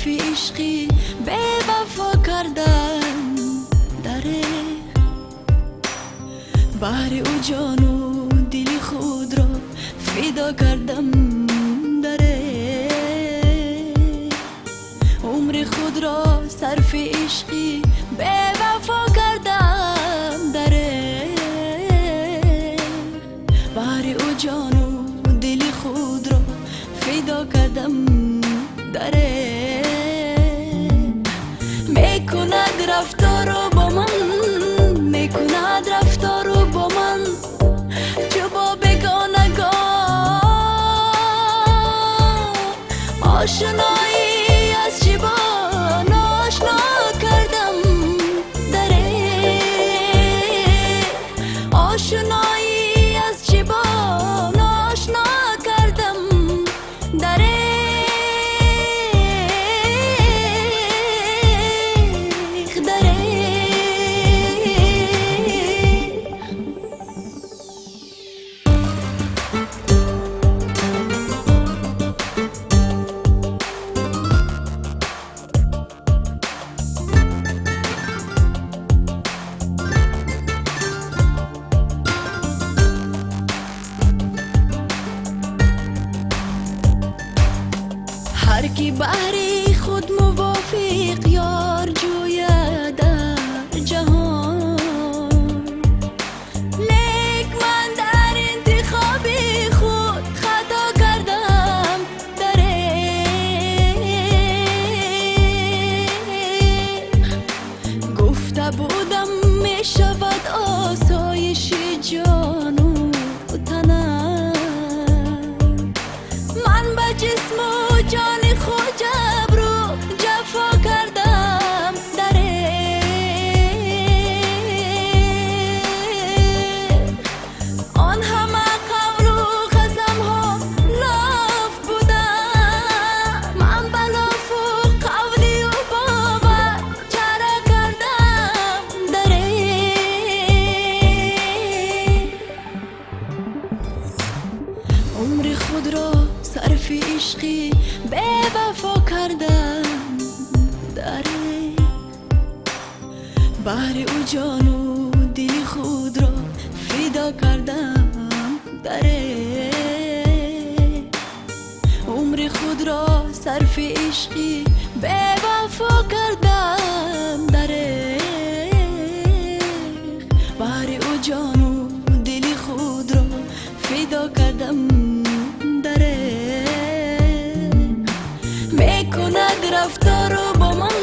صرف عشقی به وفا کردم دره بهر او جان و دل خود را فدا کردم دره عمر خود را صرف عشقی به وفا کردم دره بهر او جان و دل خود را فدا کردم دره میکند رفتار با من میکند رفتار با من جو با بگانگان آشنایی از چی با ناشنا کردم دره آشنایی از چی با ناشنا کردم دره هر کی بهر خود موافق یار جوید در جهان لیک من در انتخاب خود خطا کردم دره گفته بودم می شود آسایش جان و تنم من به جسم و جان خود جبر و جفا کردم دره آن همه قول و قسم ها لاف بودم من به لاف و قولی و باور چرا کردم دره عمر خود را صرف عشقی به وفا کردم دره بهر او جان و دل خود را فدا کردم دره عمر خود را صرف عشقی به وفا کردم دره بهر او جان و دل خود را فدا کردم دره میکند رفتار با من